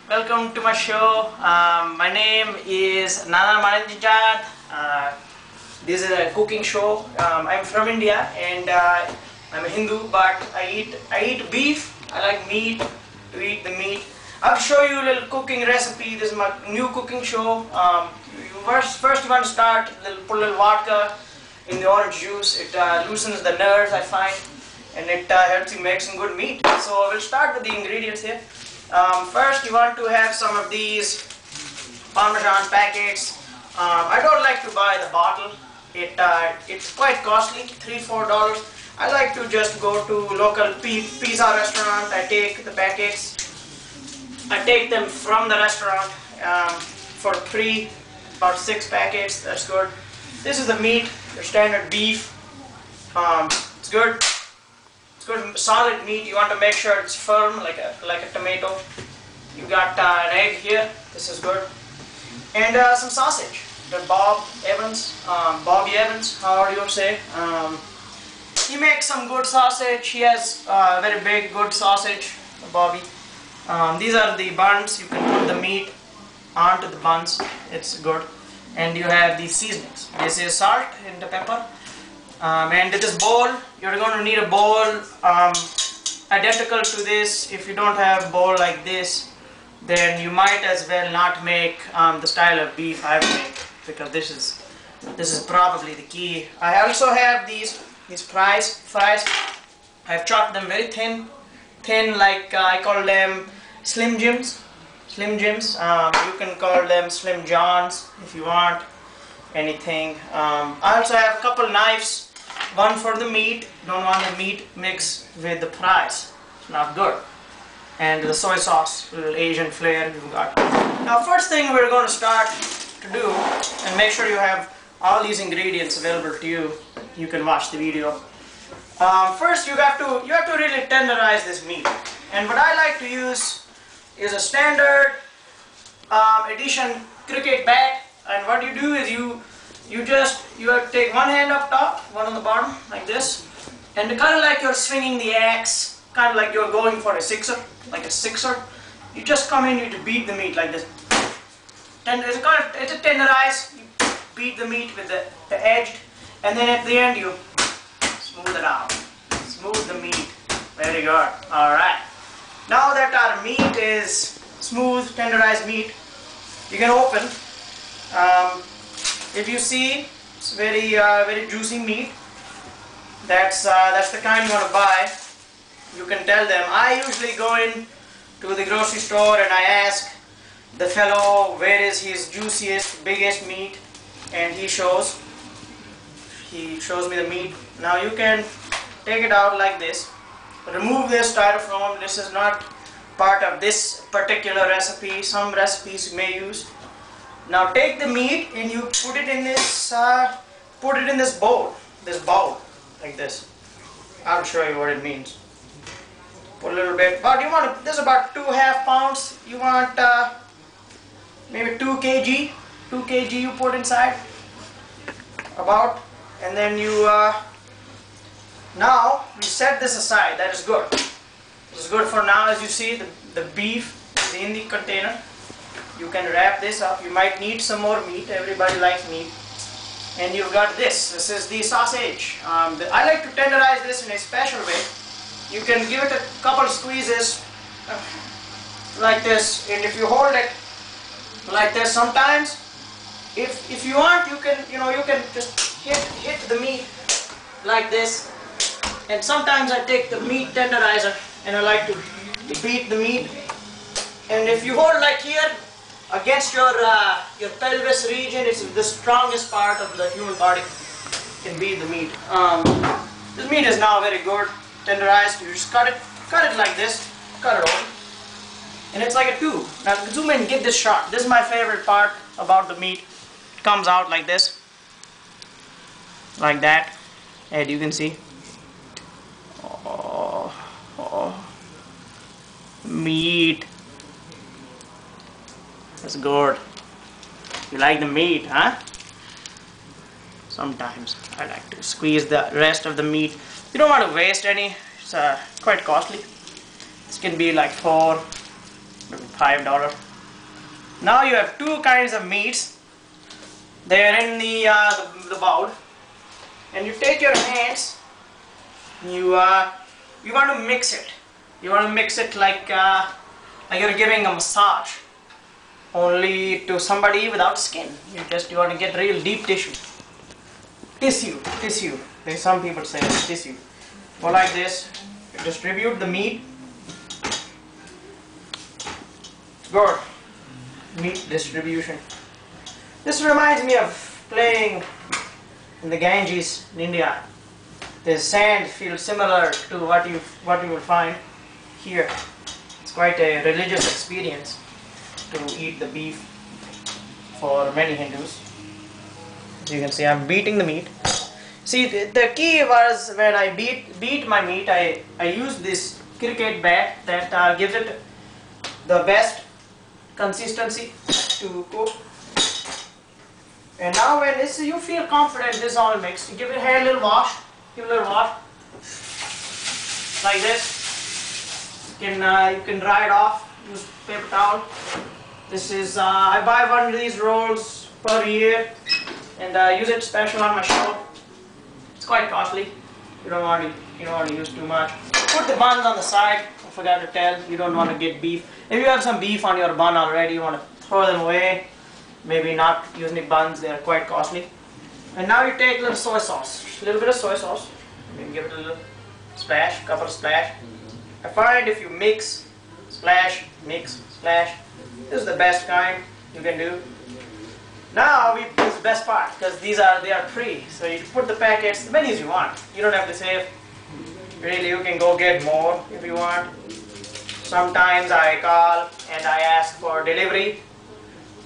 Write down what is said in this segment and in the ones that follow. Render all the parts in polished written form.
welcome to my show. My name is Naranyanjad. This is a cooking show. I'm from India and I'm a Hindu, but I eat beef. I like meat, to eat the meat. I'll show you a little cooking recipe. This is my new cooking show. First you want to start, put a little vodka in the orange juice. It loosens the nerves, I find, and it helps you make some good meat. So we'll start with the ingredients here. First you want to have some of these Parmesan packets. I don't like to buy the bottle. It's quite costly, $3–4. I like to just go to local pizza restaurant. I take the packets. I take them from the restaurant for about 6 packets. That's good. This is the meat, your standard beef. It's good. It's good, solid meat. You want to make sure it's firm, like a tomato. You got an egg here. This is good, and some sausage. The Bobby Evans, how do you say? He makes some good sausage. He has very big, good sausage, Bobby. These are the buns. You can put the meat onto the buns. It's good. And you have the seasonings. This is salt and the pepper. And this bowl, you're going to need a bowl identical to this. If you don't have a bowl like this, then you might as well not make the style of beef I make, because this is probably the key. I also have these fries. I've chopped them very thin, like I call them Slim Jims. You can call them Slim Johns if you want anything. I also have a couple knives, one for the meat. Don't want the meat mixed with the fries, it's not good. And the soy sauce, a little Asian flair you've got. Now first thing we're going to start to do, and make sure you have all these ingredients available to you. You can watch the video. First you have to really tenderize this meat, and what I like to use is a standard edition cricket bat. And what you do is you have to take one hand up top, one on the bottom, like this, and kind of like you're swinging the axe, kind of like you're going for a sixer, like a sixer. You just come in, you beat the meat like this. It's a tenderize. You beat the meat with the edge, and then at the end you smooth it out. Smooth the meat. Very good. Alright. Now that our meat is smooth, tenderized meat, you can open. If you see, it's very juicy meat. That's the kind you want to buy. You can tell them. I usually go in to the grocery store and I ask the fellow where is his juiciest, biggest meat, and he shows me the meat. Now you can take it out like this. Remove this styrofoam. This is not part of this particular recipe. Some recipes you may use. Now take the meat and you put it in this bowl. This bowl, like this. I'll show you what it means. Put a little bit. But you want this is about 2½ pounds. You want maybe 2 kg. 2 kg you put inside. About, and then you now we set this aside. That is good. This is good for now. As you see, the beef is in the container. You can wrap this up. You might need some more meat. Everybody likes meat. And you've got this. This is the sausage. I like to tenderize this in a special way. You can give it a couple squeezes like this, and if you hold it like this, sometimes, if you want, you can just hit the meat like this. And sometimes I take the meat tenderizer and I like to beat the meat. And if you hold like here against your pelvis region, it's the strongest part of the human body. You can beat the meat. This meat is now very good, tenderized. You just cut it like this, cut it open, and it's like a tube. Now zoom in, get this shot. This is my favorite part about the meat. It comes out like this, like that, and you can see. Meat. That's good. You like the meat, huh? Sometimes I like to squeeze the rest of the meat. You don't want to waste any. It's quite costly. This can be like 4, maybe $5. Now you have two kinds of meats. They are in the bowl, and you take your hands. You want to mix it. You want to mix it like you're giving a massage, only to somebody without skin. You want to get real deep tissue. Tissue. Some people say it's tissue. Go like this. You distribute the meat. Good. Meat distribution. This reminds me of playing in the Ganges in India. The sand feels similar to what you will find here. It's quite a religious experience to eat the beef for many Hindus. As you can see, I'm beating the meat. See, the key was when I beat my meat, I use this cricket bat that gives it the best consistency to cook. And now when you feel confident this is all mixed, you give it a little wash. Give it a little wash. Like this. You can dry it off. Use paper towel. This is I buy one of these rolls per year and use it special on my show. It's quite costly. You don't want to use too much. Put the buns on the side. I forgot to tell. You don't want to get beef. If you have some beef on your bun already, you want to throw them away. Maybe not use any buns. They are quite costly. And now you take a little soy sauce. A little bit of soy sauce. You give it a little splash, couple of splash. I find if you mix, splash, mix, splash, this is the best kind you can do. Now this is the best part, because they are free. So you put the packets, the many as you want. You don't have to save. Really, you can go get more if you want. Sometimes I call and I ask for delivery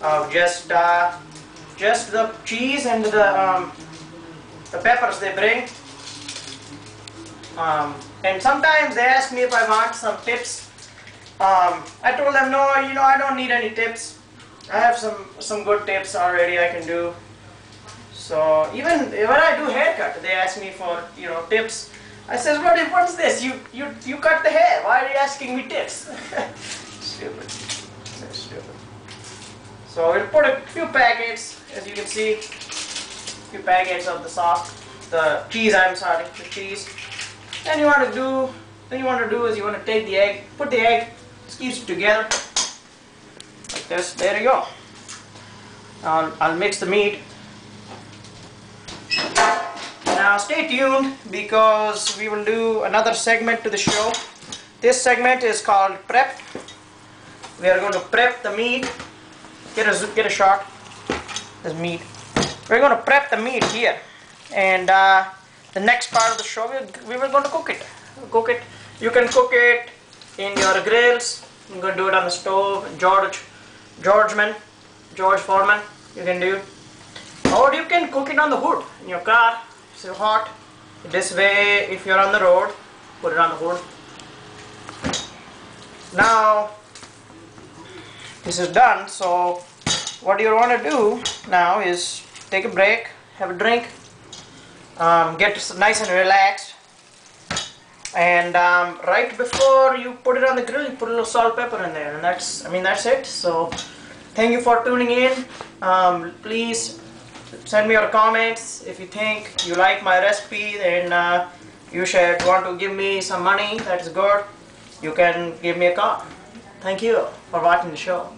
of just the cheese and the peppers they bring. And sometimes they ask me if I want some tips. I told them no, I don't need any tips. I have some good tips already I can do. So even when I do haircut, they ask me for tips. I says, what's this? You cut the hair. Why are you asking me tips? Stupid. So stupid. So we'll put a few packets, as you can see, a few packets of the sauce, the cheese. The cheese. Then you want to do is you want to take the egg, put the egg, squeeze it together like this. There you go. I'll mix the meat. Now stay tuned, because we will do another segment to the show. This segment is called prep. We are going to prep the meat. Get a shot. This meat. We're going to prep the meat here, and the next part of the show we were going to cook it. You can cook it in your grills. You can do it on the stove. George Foreman. You can do, or you can cook it on the hood in your car. It's hot. This way, if you're on the road, put it on the hood. Now this is done. So what you want to do now is take a break, have a drink, get nice and relaxed, and right before you put it on the grill, you put a little salt, pepper in there, and that's it. So thank you for tuning in. Please send me your comments if you think you like my recipe, and you should want to give me some money. That is good. You can give me a call. Thank you for watching the show.